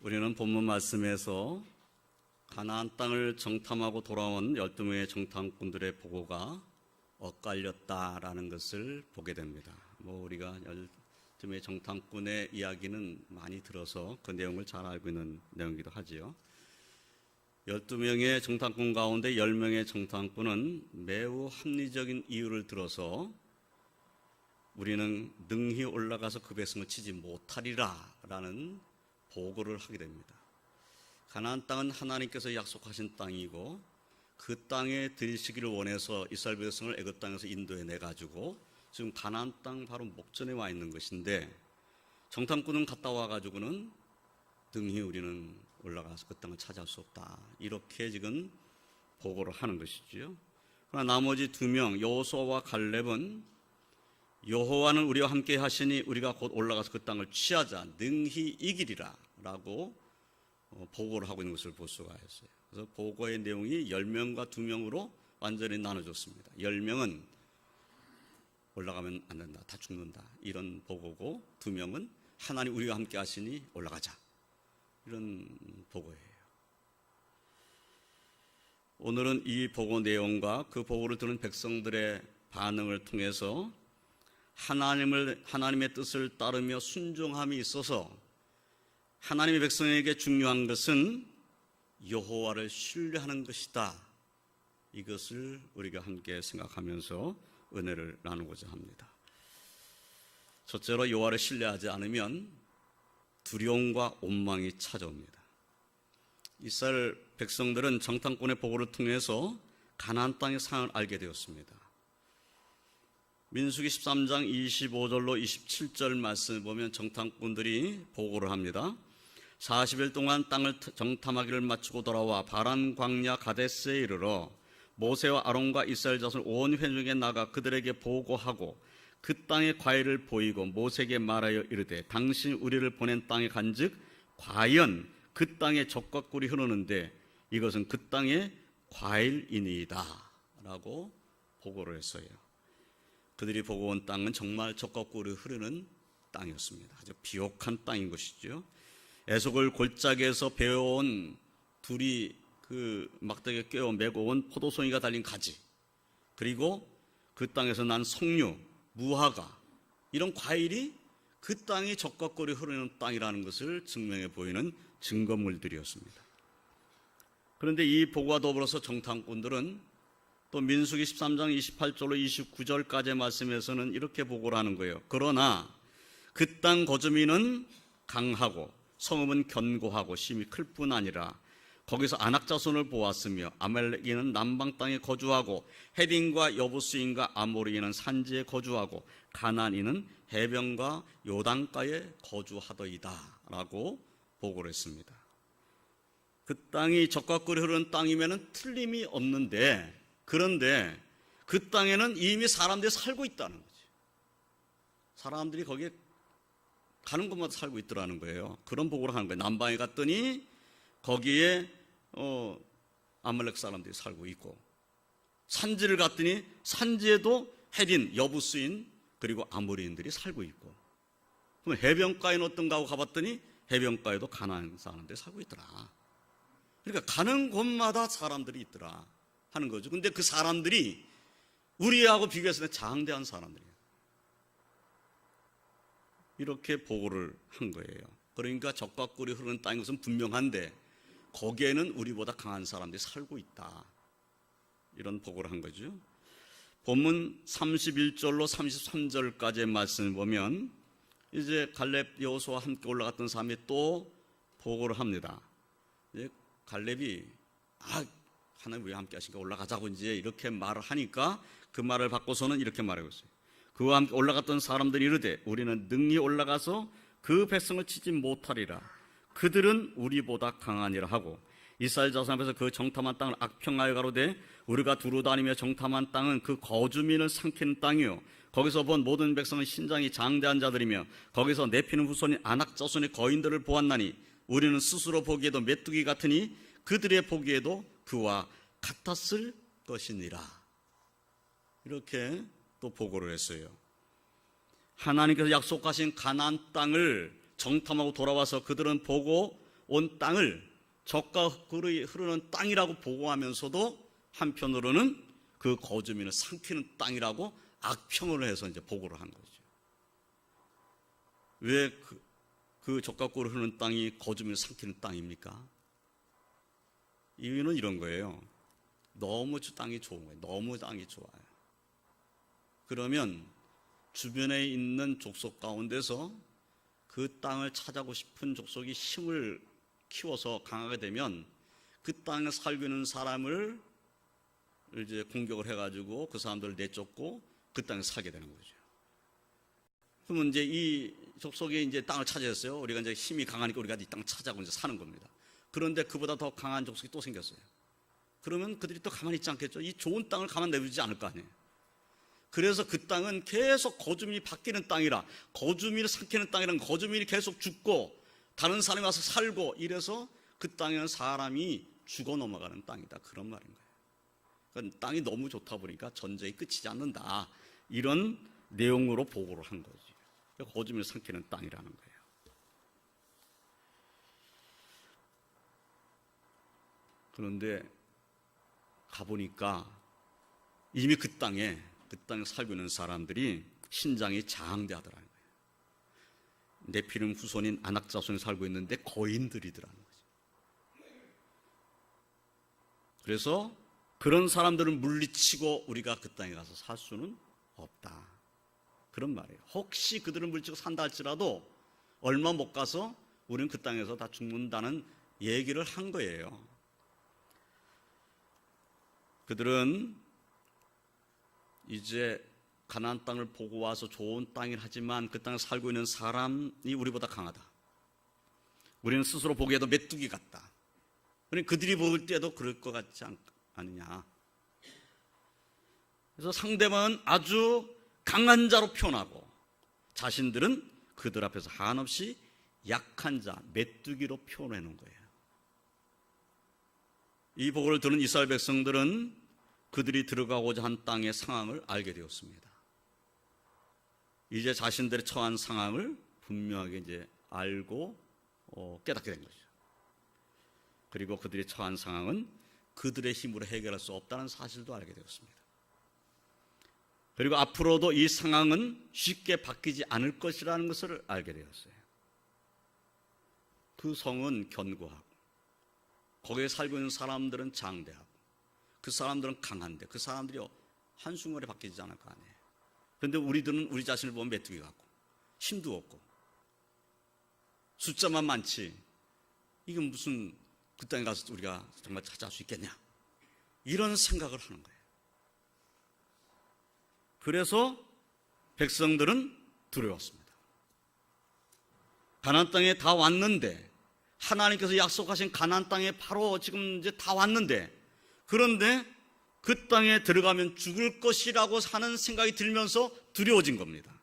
우리는 본문 말씀에서 가나안 땅을 정탐하고 돌아온 12명의 정탐꾼들의 보고가 엇갈렸다라는 것을 보게 됩니다. 우리가 12명의 정탐꾼의 이야기는 많이 들어서 그 내용을 잘 알고 있는 내용이기도 하지요. 12명의 정탐꾼 가운데 10명의 정탐꾼은 매우 합리적인 이유를 들어서 우리는 능히 올라가서 그 백성을 치지 못하리라 라는 보고를 하게 됩니다. 가나안 땅은 하나님께서 약속하신 땅이고 그 땅에 들이시기를 원해서 이스라엘 백성을 애굽 땅에서 인도해 가지고 지금 가나안 땅 바로 목전에 와 있는 것인데, 정탐꾼은 갔다 와가지고는 능히 우리는 올라가서 그 땅을 차지할 수 없다, 이렇게 지금 보고를 하는 것이지요. 그러나 나머지 2명 여호수아와 갈렙은 여호와는 우리와 함께 하시니 우리가 곧 올라가서 그 땅을 취하자, 능히 이기리라 라고 보고를 하고 있는 것을 볼 수가 있어요. 그래서 보고의 내용이 10명과 2명으로 완전히 나눠졌습니다. 10명은 올라가면 안 된다, 다 죽는다, 이런 보고고, 2명은 하나님 우리와 함께 하시니 올라가자, 이런 보고예요. 오늘은 이 보고 내용과 그 보고를 들은 백성들의 반응을 통해서 하나님의 뜻을 따르며 순종함이 있어서 하나님의 백성에게 중요한 것은 여호와를 신뢰하는 것이다, 이것을 우리가 함께 생각하면서 은혜를 나누고자 합니다. 첫째로, 여호와를 신뢰하지 않으면 두려움과 원망이 찾아옵니다. 이스라엘 백성들은 정탐꾼의 보고를 통해서 가나안 땅의 상황을 알게 되었습니다. 민수기 13장 25절로 27절 말씀을 보면 정탐꾼들이 보고를 합니다. 40일 동안 땅을 정탐하기를 마치고 돌아와 바란 광야 가데스에 이르러 모세와 아론과 이스라엘 자손 온 회중에게 나가 그들에게 보고하고 그 땅의 과일을 보이고 모세에게 말하여 이르되, 당신이 우리를 보낸 땅에 간즉 과연 그 땅에 젖과 꿀이 흐르는데 이것은 그 땅의 과일이니이다 라고 보고를 했어요. 그들이 보고 온 땅은 정말 젖과 꿀이 흐르는 땅이었습니다. 아주 비옥한 땅인 것이죠. 에속을 골짜기에서 베어온 둘이 그 막대기에 꿰어 메고 온 포도송이가 달린 가지, 그리고 그 땅에서 난 석류, 무화과, 이런 과일이 그 땅이 젖과 꿀이 흐르는 땅이라는 것을 증명해 보이는 증거물들이었습니다. 그런데 이 보고와 더불어서 정탐꾼들은 또 민수기 13장 28절로 29절까지의 말씀에서는 이렇게 보고를 하는 거예요. 그러나 그 땅 거주민은 강하고 성읍은 견고하고 심히 클 뿐 아니라 거기서 아낙 자손을 보았으며 아말렉인은 남방 땅에 거주하고 헤딘과 여부스인과 아모리인은 산지에 거주하고 가나안인은 해변과 요단가에 거주하더이다 라고 보고를 했습니다. 그 땅이 젖과 꿀이 흐르는 땅이면 틀림이 없는데, 그런데 그 땅에는 이미 사람들이 살고 있다는 거지. 사람들이 거기에 가는 곳마다 살고 있더라는 거예요. 그런 보고를 하는 거예요. 남방에 갔더니 거기에 아말렉 사람들이 살고 있고, 산지를 갔더니 산지에도 헤딘, 여부스인, 그리고 아모리인들이 살고 있고, 그럼 해변가에는 어떤가 하고 가봤더니 해변가에도 가나안 사람들이 살고 있더라. 그러니까 가는 곳마다 사람들이 있더라 하는 거죠. 근데 그 사람들이 우리하고 비교해서는 장대한 사람들이에요. 이렇게 보고를 한 거예요. 그러니까 젖과 꿀이 흐르는 땅인 것은 분명한데 거기에는 우리보다 강한 사람들이 살고 있다, 이런 보고를 한 거죠. 본문 31절로 33절까지의 말씀을 보면 이제 갈렙 여호수아와 함께 올라갔던 사람이 또 보고를 합니다. 갈렙이 하나님 우리와 함께 하시니까 올라가자고 이제 이렇게 말을 하니까 그 말을 바꿔서는 이렇게 말하고 있어요. 그와 함께 올라갔던 사람들이 이르되, 우리는 능히 올라가서 그 백성을 치지 못하리라. 그들은 우리보다 강하니라 하고, 이스라엘 자손 앞에서 그 정탐한 땅을 악평하여 가로되, 우리가 두루 다니며 정탐한 땅은 그 거주민을 삼키는 땅이요 거기서 본 모든 백성은 신장이 장대한 자들이며 거기서 내피는 후손인 아낙 자손의 거인들을 보았나니 우리는 스스로 보기에도 메뚜기 같으니 그들의 보기에도 그와 같았을 것이니라. 이렇게 또 보고를 했어요. 하나님께서 약속하신 가나안 땅을 정탐하고 돌아와서 그들은 보고 온 땅을 젖과 흙이 흐르는 땅이라고 보고하면서도 한편으로는 그 거주민을 삼키는 땅이라고 악평을 해서 이제 보고를 한 거죠. 왜 그 젖과 꿀을 흐르는 땅이 거주민을 삼키는 땅입니까? 이유는 이런 거예요. 너무 땅이 좋은 거예요. 너무 땅이 좋아요. 그러면 주변에 있는 족속 가운데서 그 땅을 차지하고 싶은 족속이 힘을 키워서 강하게 되면 그 땅에 살고 있는 사람을 이제 공격을 해가지고 그 사람들을 내쫓고 그 땅에 살게 되는 거죠. 그러면 이제 이 족속이 이제 땅을 차지했어요. 우리가 이제 힘이 강하니까 우리가 이 땅을 차지하고 이제 사는 겁니다. 그런데 그보다 더 강한 족속이 또 생겼어요. 그러면 그들이 또 가만히 있지 않겠죠. 이 좋은 땅을 가만 내두지 않을 거 아니에요. 그래서 그 땅은 계속 거주민이 바뀌는 땅이라, 거주민을 삼키는 땅이란, 거주민이 계속 죽고 다른 사람이 와서 살고 이래서 그 땅에는 사람이 죽어 넘어가는 땅이다, 그런 말인 거예요. 그러니까 땅이 너무 좋다 보니까 전쟁이 끝이지 않는다, 이런 내용으로 보고를 한 거지. 거주민을 삼키는 땅이라는 거예요. 그런데 가보니까 이미 그 땅에 살고 있는 사람들이 신장이 장대하더라는 거예요. 네피림 후손인 아낙 자손이 살고 있는데 거인들이더라는 거죠. 그래서 그런 사람들을 물리치고 우리가 그 땅에 가서 살 수는 없다, 그런 말이에요. 혹시 그들을 물리치고 산다 할지라도 얼마 못 가서 우리는 그 땅에서 다 죽는다는 얘기를 한 거예요. 그들은 이제 가나안 땅을 보고 와서 좋은 땅이라 하지만 그 땅에 살고 있는 사람이 우리보다 강하다. 우리는 스스로 보기에도 메뚜기 같다. 그들이 볼 때도 그럴 것 같지 않느냐. 그래서 상대방은 아주 강한 자로 표현하고 자신들은 그들 앞에서 한없이 약한 자, 메뚜기로 표현해 놓은 거예요. 이 보고를 들은 이스라엘 백성들은 그들이 들어가고자 한 땅의 상황을 알게 되었습니다. 이제 자신들의 처한 상황을 분명하게 이제 알고 깨닫게 된 거죠. 그리고 그들의 처한 상황은 그들의 힘으로 해결할 수 없다는 사실도 알게 되었습니다. 그리고 앞으로도 이 상황은 쉽게 바뀌지 않을 것이라는 것을 알게 되었어요. 그 성은 견고하고 거기에 살고 있는 사람들은 장대하고 그 사람들은 강한데 그 사람들이 한순간에 바뀌지 않을 거 아니에요. 그런데 우리들은 우리 자신을 보면 메뚜기 같고 힘도 없고 숫자만 많지, 이게 무슨 그 땅에 가서 우리가 정말 찾아올 수 있겠냐, 이런 생각을 하는 거예요. 그래서 백성들은 두려웠습니다. 가나안 땅에 다 왔는데, 하나님께서 약속하신 가나안 땅에 바로 지금 이제 다 왔는데, 그런데 그 땅에 들어가면 죽을 것이라고 하는 생각이 들면서 두려워진 겁니다.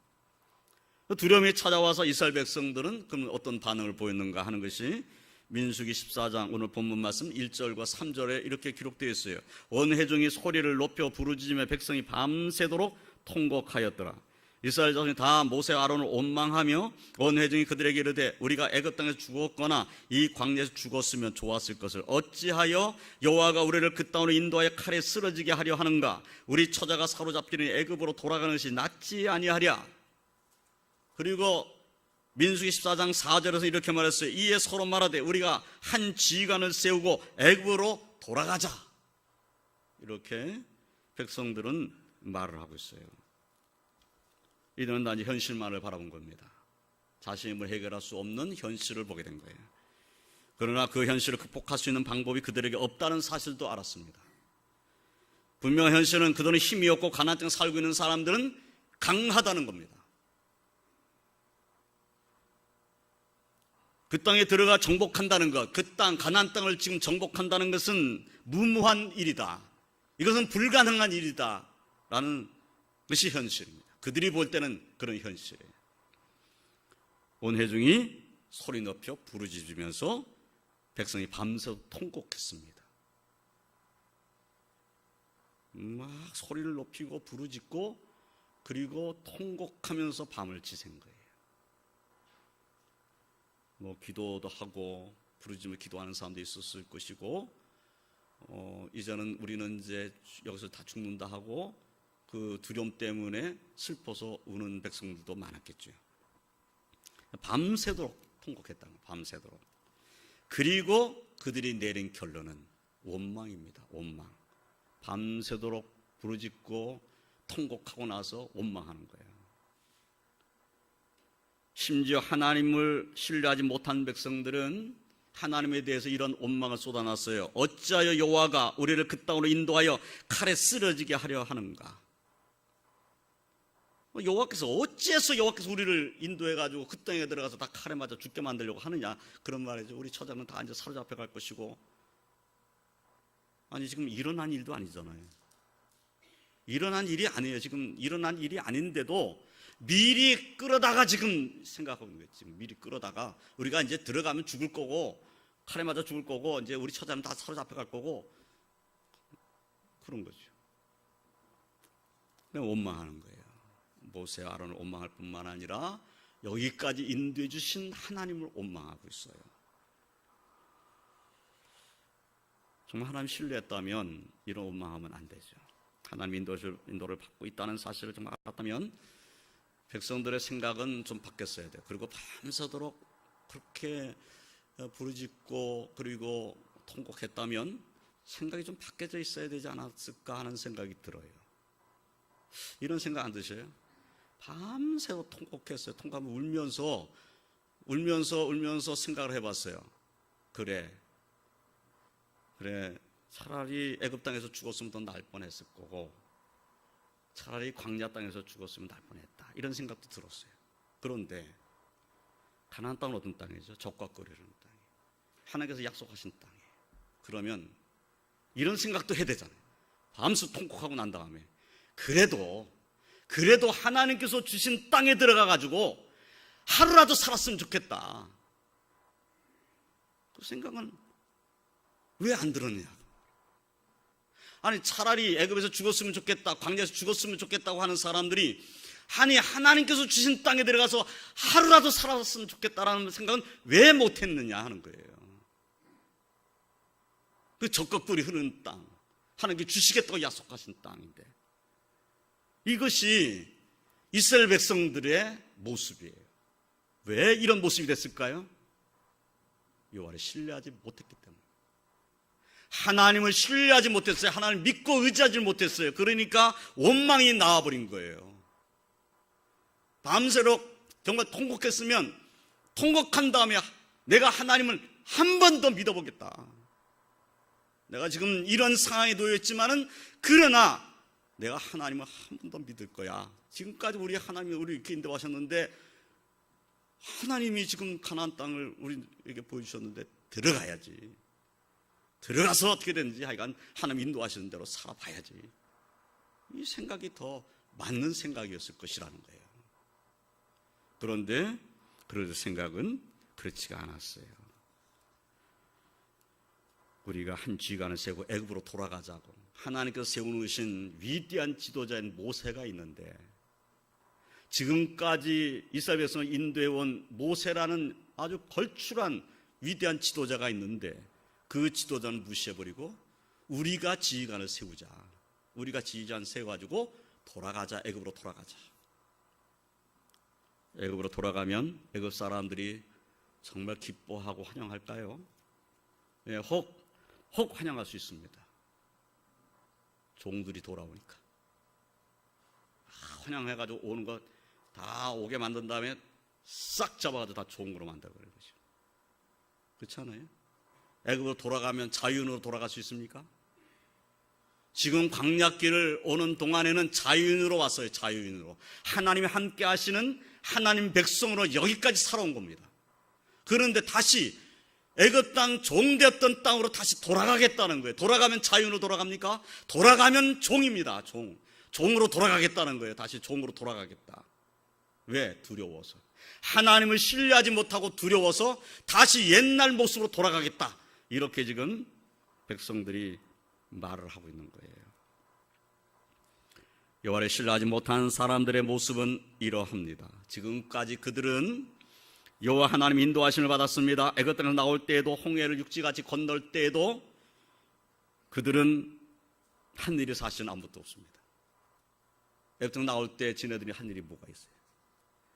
두려움이 찾아와서 이스라엘 백성들은 그럼 어떤 반응을 보였는가 하는 것이 민수기 14장 오늘 본문 말씀 1절과 3절에 이렇게 기록되어 있어요. 온 회중이 소리를 높여 부르짖으며 백성이 밤새도록 통곡하였더라. 이스라엘 자손이 다 모세 아론을 원망하며 온 회중이 그들에게 이르되 우리가 애굽 땅에서 죽었거나 이 광야에서 죽었으면 좋았을 것을 어찌하여 여호와가 우리를 그 땅으로 인도하여 칼에 쓰러지게 하려 하는가? 우리 처자가 사로잡히는 애굽으로 돌아가는 것이 낫지 아니하랴. 그리고 민수기 14장 4절에서 이렇게 말했어요. 이에 서로 말하되 우리가 한 지휘관을 세우고 애굽으로 돌아가자. 이렇게 백성들은 말을 하고 있어요. 이들은 단지 현실만을 바라본 겁니다. 자신의 힘을 해결할 수 없는 현실을 보게 된 거예요. 그러나 그 현실을 극복할 수 있는 방법이 그들에게 없다는 사실도 알았습니다. 분명 현실은 그들은 힘이 없고 가나안 땅에 살고 있는 사람들은 강하다는 겁니다. 그 땅에 들어가 정복한다는 것, 그 땅, 가나안 땅을 지금 정복한다는 것은 무모한 일이다, 이것은 불가능한 일이다 라는 것이 현실입니다. 그들이 볼 때는 그런 현실이에요. 온 회중이 소리 높여 부르짖으면서 백성이 밤새 통곡했습니다. 막 소리를 높이고 부르짖고 그리고 통곡하면서 밤을 지샌 거예요. 기도도 하고 부르짖으며 기도하는 사람도 있었을 것이고, 이제는 우리는 이제 여기서 다 죽는다 하고 그 두려움 때문에 슬퍼서 우는 백성들도 많았겠죠. 밤새도록 통곡했다는 거예요. 밤새도록. 그리고 그들이 내린 결론은 원망입니다. 원망. 밤새도록 부르짖고 통곡하고 나서 원망하는 거예요. 심지어 하나님을 신뢰하지 못한 백성들은 하나님에 대해서 이런 원망을 쏟아놨어요. 어찌하여 여호와가 우리를 그 땅으로 인도하여 칼에 쓰러지게 하려 하는가? 어찌해서 여호와께서 우리를 인도해가지고 그 땅에 들어가서 다 칼에 맞아 죽게 만들려고 하느냐? 그런 말이죠. 우리 처자는 다 이제 사로잡혀 갈 것이고. 아니, 지금 일어난 일도 아니잖아요. 일어난 일이 아니에요. 지금 일어난 일이 아닌데도 미리 끌어다가 지금 생각하고 있는 거예요. 지금 미리 끌어다가 우리가 이제 들어가면 죽을 거고, 칼에 맞아 죽을 거고, 이제 우리 처자는 다 사로잡혀 갈 거고, 그런 거죠. 그냥 원망하는 거예요. 모세와 아론을 원망할 뿐만 아니라 여기까지 인도해 주신 하나님을 원망하고 있어요. 정말 하나님 신뢰했다면 이런 원망하면 안 되죠. 하나님 인도를 받고 있다는 사실을 정말 알았다면 백성들의 생각은 좀 바뀌었어야 돼요. 그리고 밤새도록 그렇게 부르짖고 그리고 통곡했다면 생각이 좀 바뀌어져 있어야 되지 않았을까 하는 생각이 들어요. 이런 생각 안 드셔요? 밤새도록 통곡했어요. 통곡하면 울면서 생각을 해봤어요. 그래, 차라리 애굽 땅에서 죽었으면 더 나을 뻔했을 거고, 차라리 광야 땅에서 죽었으면 나을 뻔했다, 이런 생각도 들었어요. 그런데 가나안 땅은 어떤 땅이죠? 적과 끓이는 땅이, 하나님께서 약속하신 땅이에요. 그러면 이런 생각도 해야 되잖아요. 밤새 통곡하고 난 다음에 그래도 하나님께서 주신 땅에 들어가가지고 하루라도 살았으면 좋겠다, 그 생각은 왜 안 들었냐? 아니, 차라리 애굽에서 죽었으면 좋겠다, 광야에서 죽었으면 좋겠다고 하는 사람들이 아니, 하나님께서 주신 땅에 들어가서 하루라도 살았으면 좋겠다라는 생각은 왜 못했느냐 하는 거예요. 그 적과 꿀이 흐르는 땅, 하나님께 주시겠다고 약속하신 땅인데, 이것이 이스라엘 백성들의 모습이에요. 왜 이런 모습이 됐을까요? 여호와를 신뢰하지 못했기 때문에. 하나님을 신뢰하지 못했어요. 하나님을 믿고 의지하지 못했어요. 그러니까 원망이 나와버린 거예요. 밤새도록 정말 통곡했으면 통곡한 다음에 내가 하나님을 한 번 더 믿어보겠다. 내가 지금 이런 상황에 놓였지만은 그러나 내가 하나님을 한 번 더 믿을 거야. 지금까지 우리 하나님이 우리 이렇게 인도하셨는데, 하나님이 지금 가나안 땅을 우리에게 보여주셨는데 들어가야지. 들어가서 어떻게 되는지 하여간 하나님 인도하시는 대로 살아봐야지. 이 생각이 더 맞는 생각이었을 것이라는 거예요. 그런데 그럴 생각은 그렇지가 않았어요. 우리가 한 지휘관을 세우고 애굽으로 돌아가자고 하나님께서 세우신 위대한 지도자인 모세가 있는데, 지금까지 이스라엘 백성을 인도해온 모세라는 아주 걸출한 위대한 지도자가 있는데, 그 지도자는 무시해버리고 우리가 지휘관을 세우자, 우리가 지휘관 세워가지고 돌아가자, 애굽으로 돌아가자. 애굽으로 돌아가면 애굽 사람들이 정말 기뻐하고 환영할까요? 예, 혹 환영할 수 있습니다. 종들이 돌아오니까 환영해가지고 오는 거 다 오게 만든 다음에 싹 잡아가지고 다 종으로 만들어버리는 거죠. 그렇지 않아요? 애굽으로 돌아가면 자유인으로 돌아갈 수 있습니까? 지금 광야길을 오는 동안에는 자유인으로 왔어요. 자유인으로. 하나님이 함께 하시는 하나님 백성으로 여기까지 살아온 겁니다. 그런데 다시 애굽 땅 종되었던 땅으로 다시 돌아가겠다는 거예요. 돌아가면 자유인으로 돌아갑니까? 돌아가면 종입니다. 종으로 돌아가겠다는 거예요. 다시 종으로 돌아가겠다. 왜? 두려워서. 하나님을 신뢰하지 못하고 두려워서 다시 옛날 모습으로 돌아가겠다, 이렇게 지금 백성들이 말을 하고 있는 거예요. 여호와를 신뢰하지 못한 사람들의 모습은 이러합니다. 지금까지 그들은 여호와 하나님 인도하심을 받았습니다. 애굽 땅에서 나올 때에도 홍해를 육지같이 건널 때에도 그들은 한 일이 사실은 아무것도 없습니다. 애굽 땅 나올 때 지네들이 한 일이 뭐가 있어요?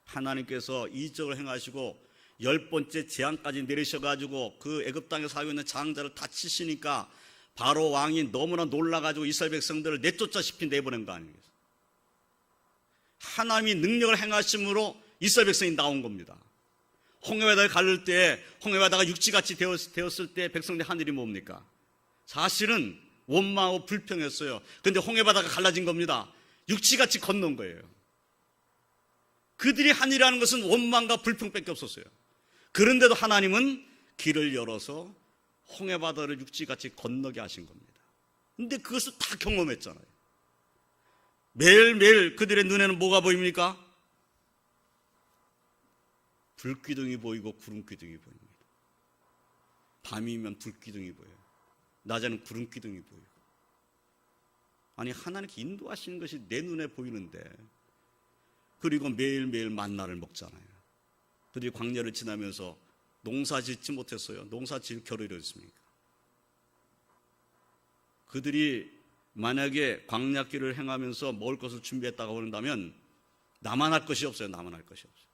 하나님께서 이적을 행하시고 10번째 재앙까지 내리셔가지고 그 애굽 땅에 살고 있는 장자를 다 치시니까 바로 왕이 너무나 놀라가지고 이스라엘 백성들을 내쫓자시피 내보낸 거 아니겠어요? 하나님이 능력을 행하심으로 이스라엘 백성이 나온 겁니다. 홍해바다를 가를 때 홍해바다가 육지같이 되었을 때 백성들이 한 일이 뭡니까? 사실은 원망하고 불평했어요. 그런데 홍해바다가 갈라진 겁니다. 육지같이 건넌 거예요. 그들이 한 일이라는 것은 원망과 불평밖에 없었어요. 그런데도 하나님은 길을 열어서 홍해바다를 육지같이 건너게 하신 겁니다. 그런데 그것을 다 경험했잖아요. 매일매일 그들의 눈에는 뭐가 보입니까? 불기둥이 보이고 구름기둥이 보입니다. 밤이면 불기둥이 보여요. 낮에는 구름기둥이 보여요. 아니, 하나님께 인도하시는 것이 내 눈에 보이는데, 그리고 매일매일 만나를 먹잖아요. 그들이 광야를 지나면서 농사 짓지 못했어요. 농사 지을 겨를이 있습니까? 그들이 만약에 광야길을 행하면서 먹을 것을 준비했다고 한다면 나만 할 것이 없어요. 나만 할 것이 없어요.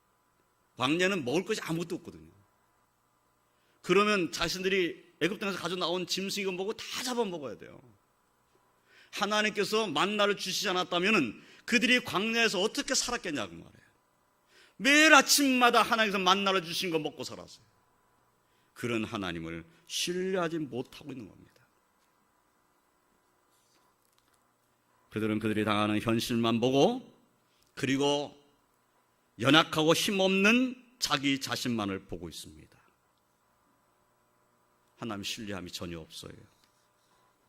광야는 먹을 것이 아무것도 없거든요. 그러면 자신들이 애굽 땅에서 가져 나온 짐승이고 뭐고 다 잡아먹어야 돼요. 하나님께서 만나를 주시지 않았다면 그들이 광야에서 어떻게 살았겠냐고 말해요. 매일 아침마다 하나님께서 만나를 주신 거 먹고 살았어요. 그런 하나님을 신뢰하지 못하고 있는 겁니다. 그들은 그들이 당하는 현실만 보고, 그리고 연약하고 힘없는 자기 자신만을 보고 있습니다. 하나님 신뢰함이 전혀 없어요.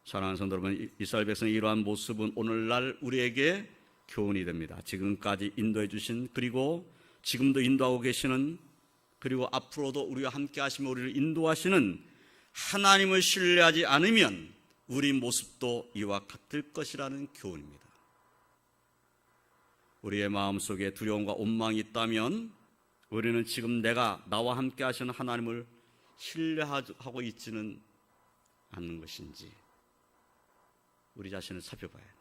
사랑하는 성도 여러분, 이스라엘 백성의 이러한 모습은 오늘날 우리에게 교훈이 됩니다. 지금까지 인도해 주신, 그리고 지금도 인도하고 계시는, 그리고 앞으로도 우리와 함께 하시며 우리를 인도하시는 하나님을 신뢰하지 않으면 우리 모습도 이와 같을 것이라는 교훈입니다. 우리의 마음속에 두려움과 원망이 있다면 우리는 지금 나와 함께 하시는 하나님을 신뢰하고 있지는 않는 것인지 우리 자신을 살펴봐야 합니다.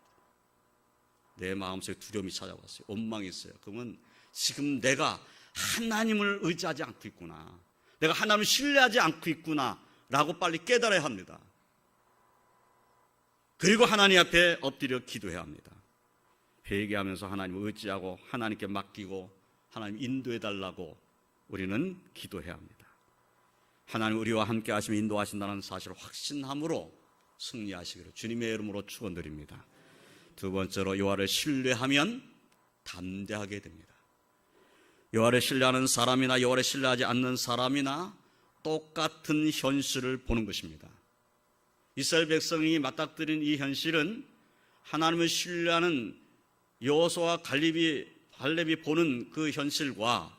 내 마음속에 두려움이 찾아왔어요. 원망이 있어요. 그러면 지금 내가 하나님을 의지하지 않고 있구나, 내가 하나님을 신뢰하지 않고 있구나 라고 빨리 깨달아야 합니다. 그리고 하나님 앞에 엎드려 기도해야 합니다. 회개하면서 하나님을 의지하고 하나님께 맡기고 하나님 인도해달라고 우리는 기도해야 합니다. 하나님 우리와 함께 하시며 인도하신다는 사실을 확신함으로 승리하시기를 주님의 이름으로 축원드립니다. 두 번째로, 여호와를 신뢰하면 담대하게 됩니다. 여호와를 신뢰하는 사람이나 여호와를 신뢰하지 않는 사람이나 똑같은 현실을 보는 것입니다. 이스라엘 백성이 맞닥뜨린 이 현실은 하나님을 신뢰하는 여호수아와 갈렙이 보는 그 현실과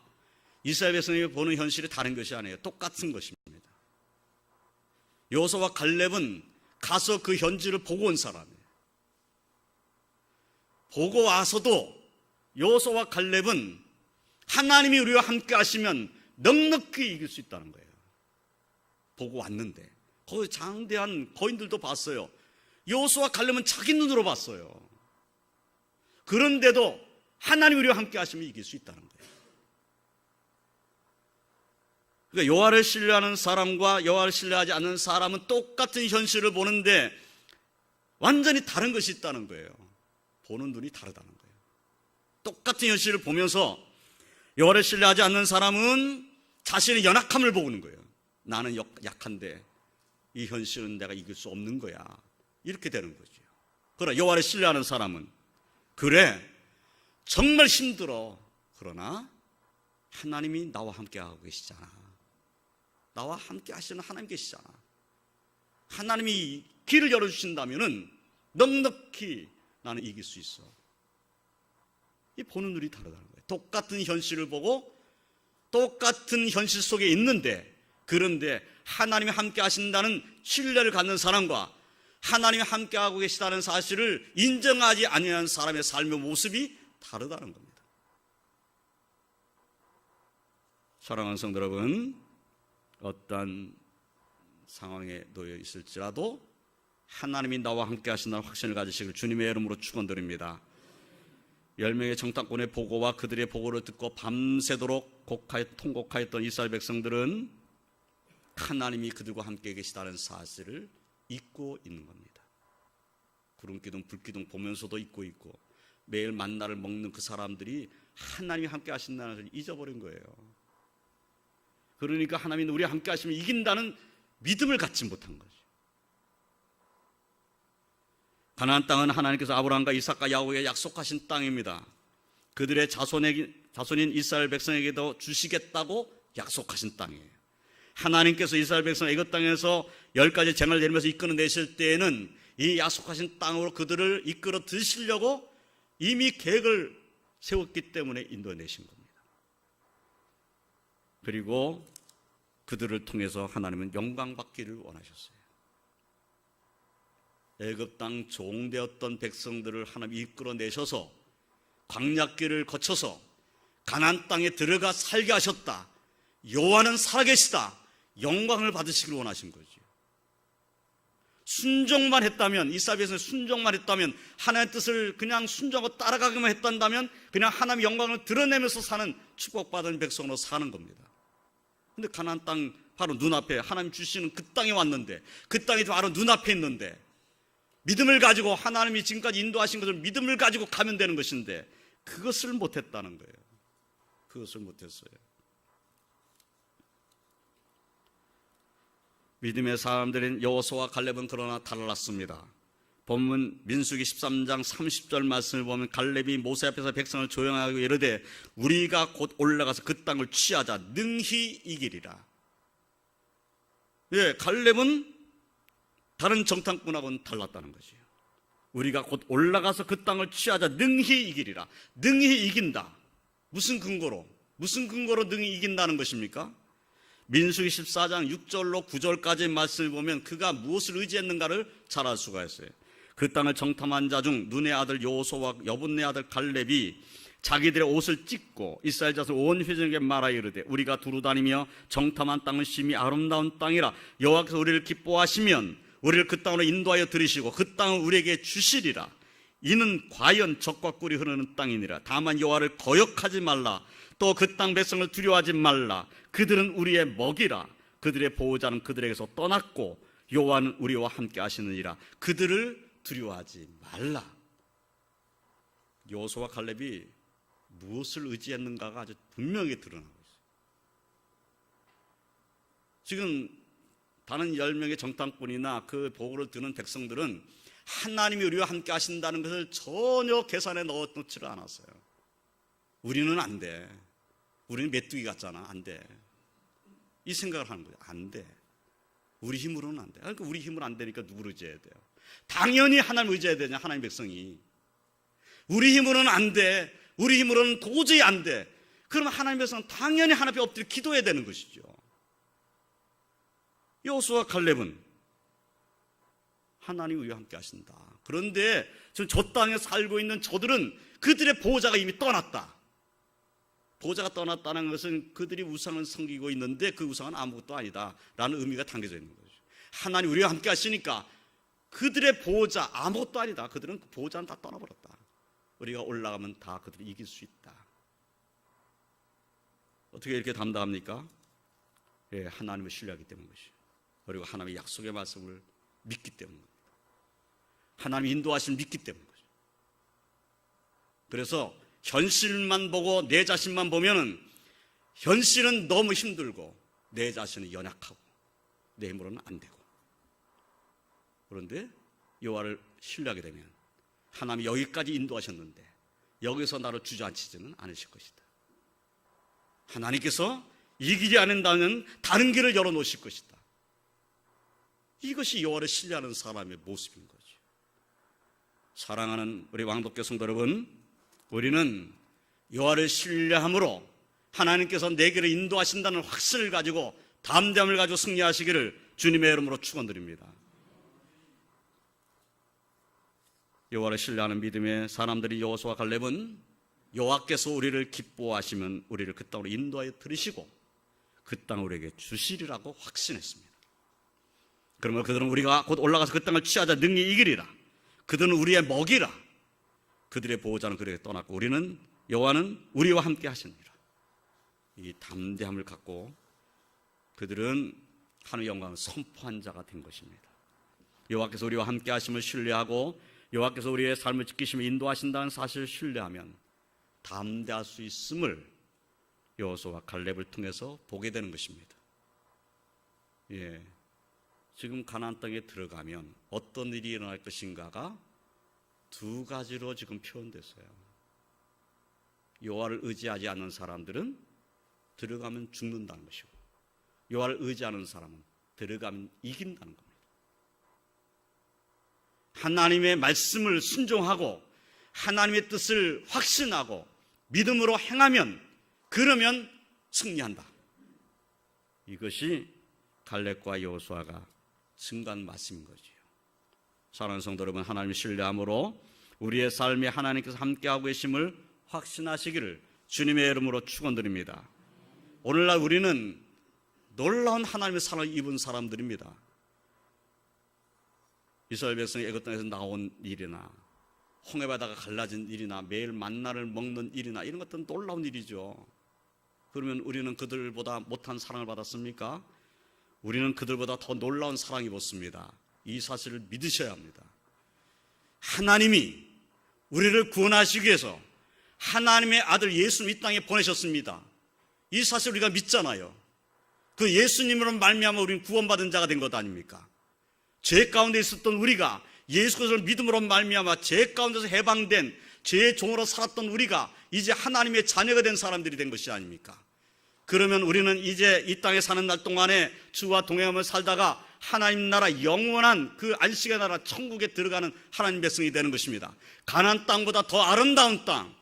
이스라엘 백성이 보는 현실이 다른 것이 아니에요. 똑같은 것입니다. 여호수아와 갈렙은 가서 그 현실을 보고 온 사람이에요. 보고 와서도 여호수아와 갈렙은 하나님이 우리와 함께 하시면 넉넉히 이길 수 있다는 거예요. 보고 왔는데 거기 장대한 거인들도 봤어요. 여호수아와 갈렙은 자기 눈으로 봤어요. 그런데도 하나님이 우리와 함께 하시면 이길 수 있다는 거예요. 그러니까 여호와를 신뢰하는 사람과 여호와를 신뢰하지 않는 사람은 똑같은 현실을 보는데 완전히 다른 것이 있다는 거예요. 보는 눈이 다르다는 거예요. 똑같은 현실을 보면서 여호와를 신뢰하지 않는 사람은 자신의 연약함을 보는 거예요. 나는 약한데 이 현실은 내가 이길 수 없는 거야, 이렇게 되는 거죠. 그러나 여호와를 신뢰하는 사람은, 그래 정말 힘들어, 그러나 하나님이 나와 함께 하고 계시잖아, 나와 함께 하시는 하나님 계시잖아, 하나님이 길을 열어주신다면 넉넉히 나는 이길 수 있어. 이 보는 눈이 다르다는 거예요. 똑같은 현실을 보고 똑같은 현실 속에 있는데, 그런데 하나님이 함께 하신다는 신뢰를 갖는 사람과 하나님이 함께 하고 계시다는 사실을 인정하지 아니하는 사람의 삶의 모습이 다르다는 겁니다. 사랑하는 성도 여러분, 어떠한 상황에 놓여 있을지라도 하나님이 나와 함께 하신다는 확신을 가지시길 주님의 이름으로 축원드립니다. 10명의 정탐꾼의 보고와 그들의 보고를 듣고 밤새도록 통곡하였던 이스라엘 백성들은 하나님이 그들과 함께 계시다는 사실을 잊고 있는 겁니다. 구름기둥 불기둥 보면서도 잊고 있고, 매일 만나를 먹는 그 사람들이 하나님이 함께 하신다는 것을 잊어버린 거예요. 그러니까 하나님이 우리와 함께 하시면 이긴다는 믿음을 갖지 못한 거죠. 가나안 땅은 하나님께서 아브라함과 이삭과 야곱에게 약속하신 땅입니다. 그들의 자손인 이스라엘 백성에게도 주시겠다고 약속하신 땅이에요. 하나님께서 이스라엘 백성을 애굽 땅에서 10가지 재앙을 내리면서 이끌어 내실 때에는 이 약속하신 땅으로 그들을 이끌어 드시려고 이미 계획을 세웠기 때문에 인도내신 겁니다. 그리고 그들을 통해서 하나님은 영광받기를 원하셨어요. 애굽 땅 종되었던 백성들을 하나님 이끌어내셔서 광야길을 거쳐서 가나안 땅에 들어가 살게 하셨다. 여호와는 살아계시다. 영광을 받으시기를 원하신 거죠. 순종만 했다면, 이스라엘 백성이 순종만 했다면, 하나님의 뜻을 그냥 순종하고 따라가기만 했단다면 그냥 하나님의 영광을 드러내면서 사는 축복받은 백성으로 사는 겁니다. 근데 가나안 땅 바로 눈앞에 하나님 주시는 그 땅에 왔는데, 그 땅이 바로 눈앞에 있는데, 믿음을 가지고 하나님이 지금까지 인도하신 것을 믿음을 가지고 가면 되는 것인데 그것을 못했다는 거예요. 그것을 못했어요. 믿음의 사람들인 여호수아와 갈렙은 그러나 달랐습니다. 본문 민수기 13장 30절 말씀을 보면 갈렙이 모세 앞에서 백성을 조용하고 이르되 우리가 곧 올라가서 그 땅을 취하자 능히 이기리라. 예, 갈렙은 다른 정탐꾼하고는 달랐다는 것이에요. 우리가 곧 올라가서 그 땅을 취하자 능히 이기리라. 능히 이긴다. 무슨 근거로 능히 이긴다는 것입니까? 민수기 14장 6절로 9절까지의 말씀을 보면 그가 무엇을 의지했는가를 잘 알 수가 있어요. 그 땅을 정탐한 자 중 눈의 아들 여호수아와 여분네 아들 갈렙이 자기들의 옷을 찢고 이스라엘 자손 온 회중에게 말하여 이르되 우리가 두루 다니며 정탐한 땅은 심히 아름다운 땅이라 여호와께서 우리를 기뻐하시면 우리를 그 땅으로 인도하여 들이시고 그 땅을 우리에게 주시리라. 이는 과연 젖과 꿀이 흐르는 땅이니라. 다만 여호와를 거역하지 말라. 또 그 땅 백성을 두려워하지 말라. 그들은 우리의 먹이라. 그들의 보호자는 그들에게서 떠났고 여호와는 우리와 함께 하시느니라. 그들을 두려워하지 말라. 여호수아와 갈렙이 무엇을 의지했는가가 아주 분명히 드러나고 있어요. 지금 다른 10명의 정탐꾼이나 그 보고를 듣는 백성들은 하나님이 우리와 함께 하신다는 것을 전혀 계산에 넣어놓지를 않았어요. 우리는 안 돼. 우리는 메뚜기 같잖아. 안 돼. 이 생각을 하는 거예요. 안 돼. 우리 힘으로는 안 돼. 그러니까 우리 힘으로 안 되니까 누구를 의지해야 돼요? 당연히 하나님 의지해야 되냐, 하나님 백성이. 우리 힘으로는 안 돼. 우리 힘으로는 도저히 안 돼. 그러면 하나님 백성은 당연히 하나님 앞에 엎드려 기도해야 되는 것이죠. 여호수아와 갈렙은 하나님이 우리와 함께 하신다. 그런데 지금 저 땅에 살고 있는 저들은 그들의 보호자가 이미 떠났다. 보호자가 떠났다는 것은 그들이 우상을 섬기고 있는데 그 우상은 아무것도 아니다 라는 의미가 담겨져 있는 거죠. 하나님 우리와 함께 하시니까 그들의 보호자 아무것도 아니다. 그들은 그 보호자는 다 떠나버렸다. 우리가 올라가면 다 그들을 이길 수 있다. 어떻게 이렇게 담당합니까? 예, 하나님을 신뢰하기 때문이죠. 그리고 하나님의 약속의 말씀을 믿기 때문입니다. 하나님의 인도하심을 믿기 때문이죠. 그래서 현실만 보고 내 자신만 보면은 현실은 너무 힘들고 내 자신은 연약하고 내 힘으로는 안 되고, 그런데 여호와를 신뢰하게 되면 하나님이 여기까지 인도하셨는데 여기서 나를 주저앉히지는 않으실 것이다. 하나님께서 이 길이 아닌다면 다른 길을 열어놓으실 것이다. 이것이 여호와를 신뢰하는 사람의 모습인 거죠. 사랑하는 우리 왕독교 성도 여러분, 우리는 여호와를 신뢰함으로 하나님께서 내 길을 인도하신다는 확신을 가지고 담대함을 가지고 승리하시기를 주님의 이름으로 축원드립니다. 여호와를 신뢰하는 믿음의 사람들이 여호수아와 갈렙은 여호와께서 우리를 기뻐하시면 우리를 그 땅으로 인도하여 들이시고 그 땅을 우리에게 주시리라고 확신했습니다. 그러면 그들은 우리가 곧 올라가서 그 땅을 취하자 능히 이기리라. 그들은 우리의 먹이라. 그들의 보호자는 그들에게 떠났고 우리는 여호와는 우리와 함께 하시니라. 이 담대함을 갖고 그들은 하나님의 영광을 선포한 자가 된 것입니다. 여호와께서 우리와 함께 하심을 신뢰하고 여호와께서 우리의 삶을 지키시며 인도하신다는 사실을 신뢰하면 담대할 수 있음을 여호수아와 갈렙을 통해서 보게 되는 것입니다. 지금 가나안 땅에 들어가면 어떤 일이 일어날 것인가가 두 가지로 지금 표현됐어요. 여호와를 의지하지 않는 사람들은 들어가면 죽는다는 것이고 여호와를 의지하는 사람은 들어가면 이긴다는 겁니다. 하나님의 말씀을 순종하고 하나님의 뜻을 확신하고 믿음으로 행하면 그러면 승리한다. 이것이 갈렙과 여호수아가 증거한 말씀인 거지요. 사랑하는 성도 여러분, 하나님을 신뢰함으로 우리의 삶에 하나님께서 함께하고 계심을 확신하시기를 주님의 이름으로 축원드립니다. 오늘날 우리는 놀라운 하나님의 사랑을 입은 사람들입니다. 이스라엘 백성이 애굽 땅에서 나온 일이나 홍해바다가 갈라진 일이나 매일 만나를 먹는 일이나 이런 것들은 놀라운 일이죠. 그러면 우리는 그들보다 못한 사랑을 받았습니까? 우리는 그들보다 더 놀라운 사랑을 입었습니다. 이 사실을 믿으셔야 합니다. 하나님이 우리를 구원하시기 위해서 하나님의 아들 예수님 이 땅에 보내셨습니다. 이 사실 우리가 믿잖아요. 그 예수님으로 말미암아 우리는 구원받은 자가 된 것 아닙니까? 죄 가운데 있었던 우리가 예수 그리스도를 믿음으로 말미암아 죄 가운데서 해방된 죄의 종으로 살았던 우리가 이제 하나님의 자녀가 된 사람들이 된 것이 아닙니까? 그러면 우리는 이제 이 땅에 사는 날 동안에 주와 동행하며 살다가 하나님 나라 영원한 그 안식의 나라 천국에 들어가는 하나님 백성이 되는 것입니다. 가나안 땅보다 더 아름다운 땅,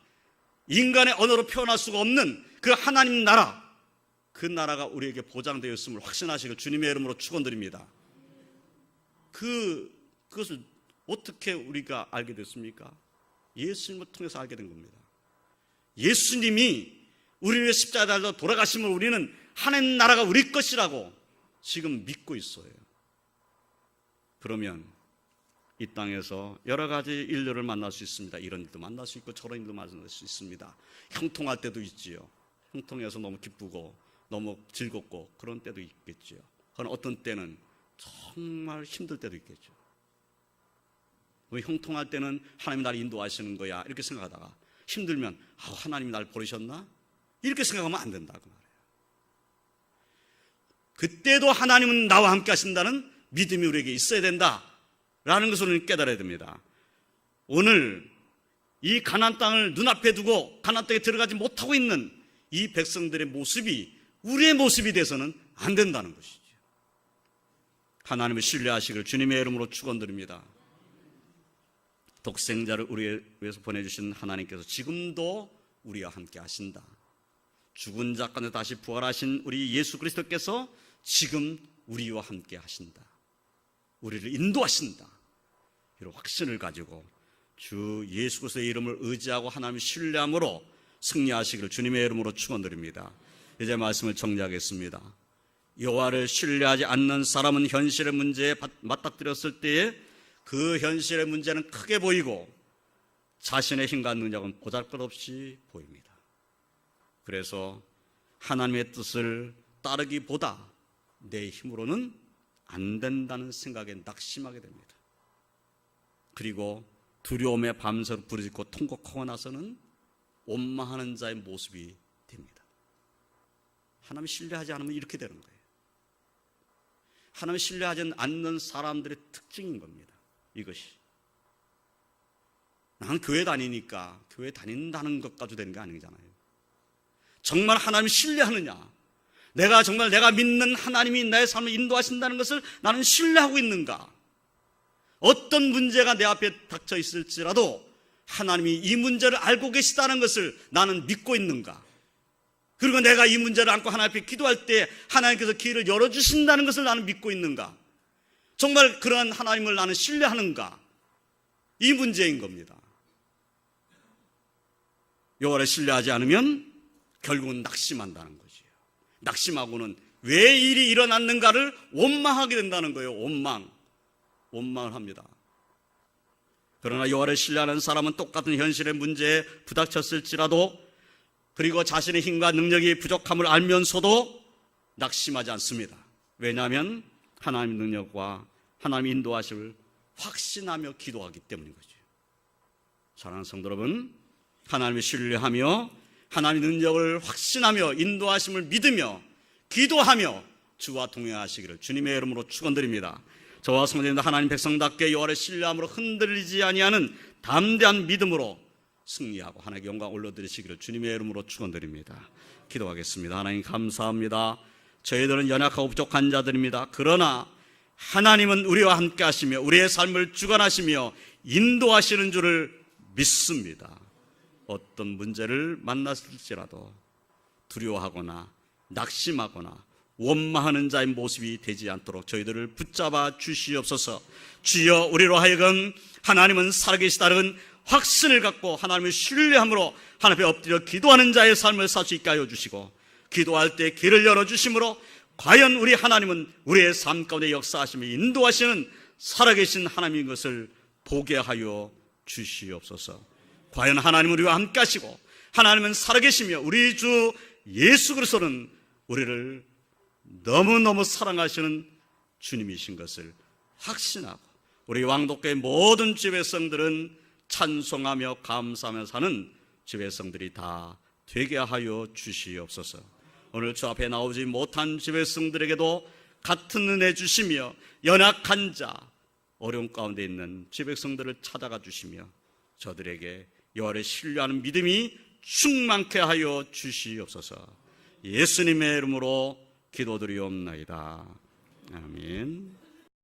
인간의 언어로 표현할 수가 없는 그 하나님 나라, 그 나라가 우리에게 보장되어 있음을 확신하시고 주님의 이름으로 축원드립니다. 그것을 어떻게 우리가 알게 됐습니까? 예수님을 통해서 알게 된 겁니다. 예수님이 우리 위해 십자가에 달려 돌아가심을 우리는 하나님 나라가 우리 것이라고 지금 믿고 있어요. 그러면 이 땅에서 여러 가지 일들을 만날 수 있습니다. 이런 일도 만날 수 있고 저런 일도 만날 수 있습니다. 형통할 때도 있지요. 형통해서 너무 기쁘고 너무 즐겁고 그런 때도 있겠죠. 그러나 어떤 때는 정말 힘들 때도 있겠죠. 형통할 때는 하나님이 나를 인도하시는 거야 이렇게 생각하다가 힘들면 하나님이 나를 버리셨나? 이렇게 생각하면 안 된다 그 말이에요. 그때도 하나님은 나와 함께 하신다는 믿음이 우리에게 있어야 된다라는 것을 우리는 깨달아야 됩니다. 오늘 이 가나안 땅을 눈앞에 두고 가나안 땅에 들어가지 못하고 있는 이 백성들의 모습이 우리의 모습이 돼서는 안 된다는 것이죠. 하나님을 신뢰하시길 주님의 이름으로 축원드립니다. 독생자를 우리 위해서 보내주신 하나님께서 지금도 우리와 함께 하신다. 죽은 자 가운데 다시 부활하신 우리 예수 그리스도께서 지금 우리와 함께 하신다. 우리를 인도하신다. 이런 확신을 가지고 주 예수 그리스도의 이름을 의지하고 하나님을 신뢰함으로 승리하시기를 주님의 이름으로 축원드립니다. 이제 말씀을 정리하겠습니다. 여호와를 신뢰하지 않는 사람은 현실의 문제에 맞닥뜨렸을 때에 그 현실의 문제는 크게 보이고 자신의 힘과 능력은 보잘것없이 보입니다. 그래서 하나님의 뜻을 따르기보다 내 힘으로는 안 된다는 생각에 낙심하게 됩니다. 그리고 두려움에 밤새로 부르짖고 통곡하고 나서는 원망하는 자의 모습이 됩니다. 하나님 신뢰하지 않으면 이렇게 되는 거예요. 하나님 신뢰하지 않는 사람들의 특징인 겁니다. 이것이 나는 교회 다니니까 교회 다닌다는 것 가지고 되는 게 아니잖아요. 정말 하나님 신뢰하느냐, 내가 정말 내가 믿는 하나님이 나의 삶을 인도하신다는 것을 나는 신뢰하고 있는가, 어떤 문제가 내 앞에 닥쳐 있을지라도 하나님이 이 문제를 알고 계시다는 것을 나는 믿고 있는가, 그리고 내가 이 문제를 안고 하나님 앞에 기도할 때 하나님께서 길을 열어주신다는 것을 나는 믿고 있는가, 정말 그러한 하나님을 나는 신뢰하는가, 이 문제인 겁니다. 여호와를 신뢰하지 않으면 결국은 낙심한다는 것이에요. 낙심하고는 왜 일이 일어났는가를 원망하게 된다는 거예요. 원망을 합니다. 그러나 여호와를 신뢰하는 사람은 똑같은 현실의 문제에 부닥쳤을지라도, 그리고 자신의 힘과 능력이 부족함을 알면서도 낙심하지 않습니다. 왜냐하면 하나님의 능력과 하나님의 인도하심을 확신하며 기도하기 때문인 거죠. 사랑하는 성도 여러분, 하나님을 신뢰하며 하나님의 능력을 확신하며 인도하심을 믿으며 기도하며 주와 동행하시기를 주님의 이름으로 축원드립니다. 저와 성도님들, 하나님 백성답게 여호와를 신뢰함으로 흔들리지 아니하는 담대한 믿음으로 승리하고 하나님께 영광 올려드리시기를 주님의 이름으로 축원드립니다. 기도하겠습니다. 하나님 감사합니다. 저희들은 연약하고 부족한 자들입니다. 그러나 하나님은 우리와 함께 하시며 우리의 삶을 주관하시며 인도하시는 줄을 믿습니다. 어떤 문제를 만났을지라도 두려워하거나 낙심하거나 원망하는 자의 모습이 되지 않도록 저희들을 붙잡아 주시옵소서. 주여, 우리로 하여금 하나님은 살아계시다는 확신을 갖고 하나님을 신뢰함으로 하나님 앞에 엎드려 기도하는 자의 삶을 살 수 있게 하여 주시고, 기도할 때 길을 열어주심으로 과연 우리 하나님은 우리의 삶 가운데 역사하시며 인도하시는 살아계신 하나님인 것을 보게 하여 주시옵소서. 과연 하나님은 우리와 함께 하시고 하나님은 살아계시며 우리 주 예수 그리스도는 우리를 너무너무 사랑하시는 주님이신 것을 확신하고, 우리 왕독교의 모든 지배성들은 찬송하며 감사하며 사는 지배성들이 다 되게 하여 주시옵소서. 오늘 주 앞에 나오지 못한 지배성들에게도 같은 은혜 주시며, 연약한 자, 어려움 가운데 있는 지배성들을 찾아가 주시며 저들에게 여호와를 신뢰하는 믿음이 충만케 하여 주시옵소서. 예수님의 이름으로 기도드리옵나이다. 아멘.